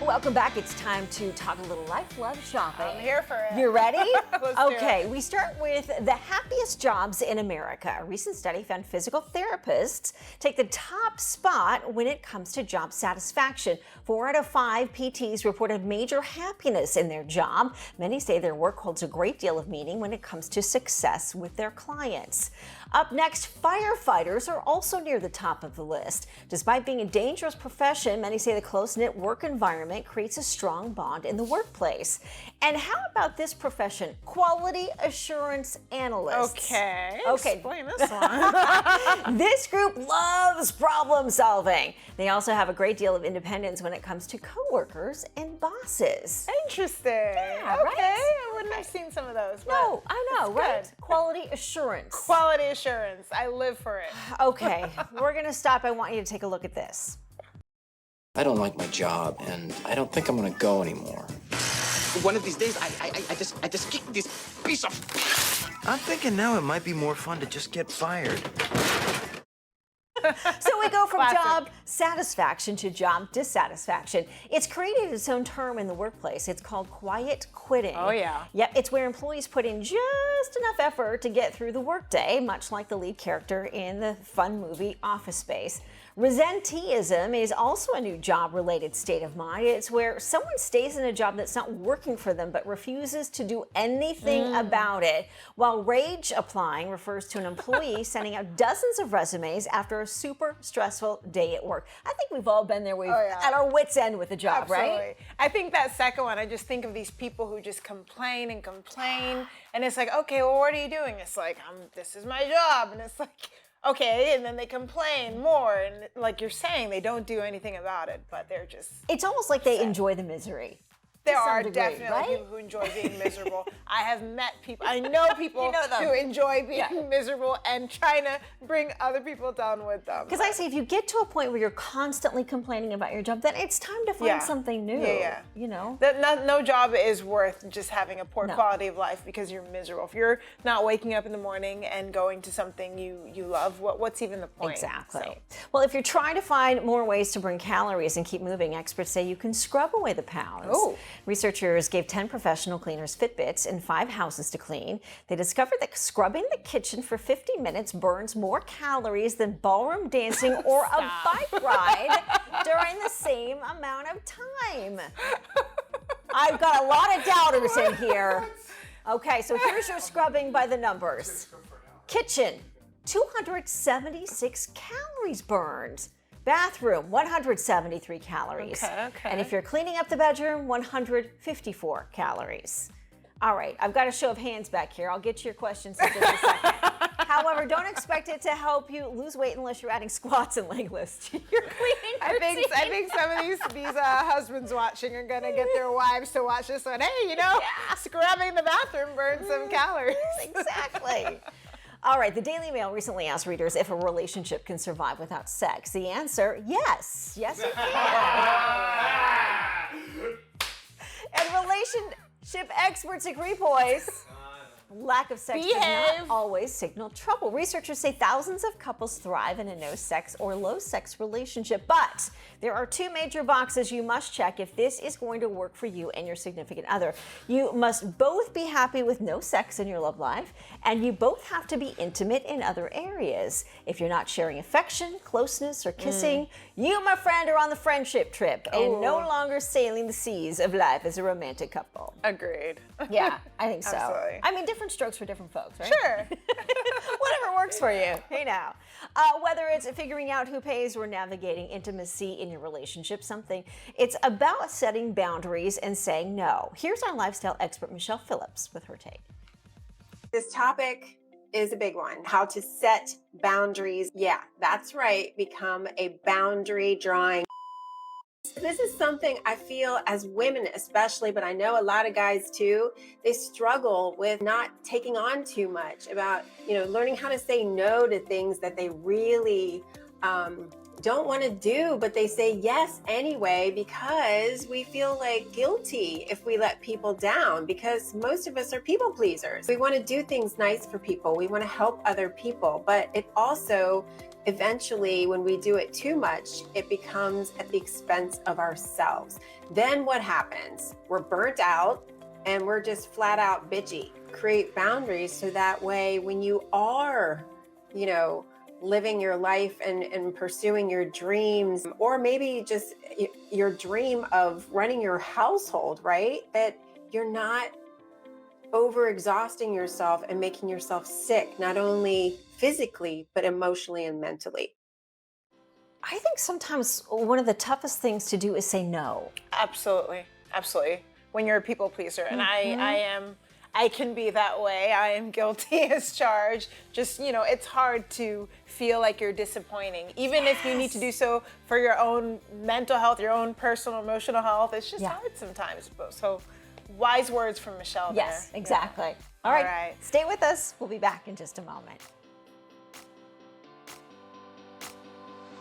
Welcome back. It's time to talk a little life, love, shopping. I'm here for it. You ready? Let's do Okay, it. we start with the happiest jobs in America. A recent study found physical therapists take the top spot when it comes to job satisfaction. 4 out of 5 PTs reported major happiness in their job. Many say their work holds a great deal of meaning when it comes to success with their clients. Up next, firefighters are also near the top of the list. Despite being a dangerous profession, many say the close-knit work environment creates a strong bond in the workplace. And how about this profession? Quality assurance analysts. Okay. Explain this one. This group loves problem solving. They also have a great deal of independence when it comes to coworkers and bosses. Interesting. Yeah, okay. right? I wouldn't have seen some of those. But No, I know, it's right? good. Quality assurance. Quality assurance. I live for it. Okay, we're gonna stop. I want you to take a look at this. I don't like my job, and I don't think I'm gonna go anymore. One of these days, I just kick this piece of... I'm thinking now it might be more fun to just get fired. So we go from Classic. job satisfaction to job dissatisfaction. It's created its own term in the workplace. It's called quiet quitting. Oh, yeah. Yep, it's where employees put in just enough effort to get through the workday, much like the lead character in the fun movie Office Space. Resenteeism is also a new job-related state of mind. It's where someone stays in a job that's not working for them but refuses to do anything about it, while rage applying refers to an employee sending out dozens of resumes after a super stressful day at work. I think we've all been there. We've at our wits' end with the job, Absolutely. right? I think that second one, I just think of these people who just complain and complain. And it's like, okay, well, what are you doing? It's like, this is my job. And it's like, okay, and then they complain more. And like you're saying, they don't do anything about it, but they're just... It's almost like they enjoy the misery. There to some are degree, definitely right? people who enjoy being miserable. I have met people, I know people You know them. who enjoy being miserable and trying to bring other people down with them. Because I say, if you get to a point where you're constantly complaining about your job, then it's time to find something new. Yeah. You know? No job is worth just having a poor No. quality of life because you're miserable. If you're not waking up in the morning and going to something you love, what's even the point? Exactly. So, Well, if you're trying to find more ways to burn calories and keep moving, experts say you can scrub away the pounds. Oh. Researchers gave 10 professional cleaners Fitbits in 5 houses to clean. They discovered that scrubbing the kitchen for 50 minutes burns more calories than ballroom dancing or a bike ride during the same amount of time. I've got a lot of doubters in here. Okay, so here's your scrubbing by the numbers. Kitchen, 276 calories burned. Bathroom, 173 calories. Okay. And if you're cleaning up the bedroom, 154 calories. All right, I've got a show of hands back here. I'll get to your questions in just a second. However, don't expect it to help you lose weight unless you're adding squats and leg lifts to your cleaning I routine. think some of these husbands watching are gonna get their wives to watch this one. Hey, scrubbing the bathroom burns some calories. Exactly. All right, the Daily Mail recently asked readers if a relationship can survive without sex. The answer, yes. Yes, it can. And relationship experts agree, boys. Lack of sex does Behave. not always signal trouble. Researchers say thousands of couples thrive in a no-sex or low-sex relationship, but there are 2 major boxes you must check if this is going to work for you and your significant other. You must both be happy with no sex in your love life, and you both have to be intimate in other areas. If you're not sharing affection, closeness, or kissing, you, my friend, are on the friendship trip and no longer sailing the seas of life as a romantic couple. Agreed. Yeah, I think so. Absolutely. I mean, different strokes for different folks, right? Sure. Whatever works for you. Hey now. Whether it's figuring out who pays or navigating intimacy in your relationship, it's about setting boundaries and saying no. Here's our lifestyle expert, Michelle Phillips, with her take. This topic is a big one. How to set boundaries. Yeah, that's right. Become a boundary drawing. This is something I feel as women especially, but I know a lot of guys too, they struggle with not taking on too much about, learning how to say no to things that they really don't want to do, but they say yes anyway because we feel like guilty if we let people down, because most of us are people pleasers. We want to do things nice for people. We want to help other people, but it also eventually, when we do it too much, it becomes at the expense of ourselves. Then what happens? We're burnt out and we're just flat out bitchy. Create boundaries so that way when you are, living your life and pursuing your dreams, or maybe just your dream of running your household, right? That you're not overexhausting yourself and making yourself sick, not only physically, but emotionally and mentally. I think sometimes one of the toughest things to do is say no. Absolutely. Absolutely. When you're a people pleaser, and I can be that way. I am guilty as charged. Just, it's hard to feel like you're disappointing. Even if you need to do so for your own mental health, your own personal, emotional health. It's just hard sometimes. So wise words from Michelle there. Yes, exactly. Yeah. All right. All right. Stay with us. We'll be back in just a moment.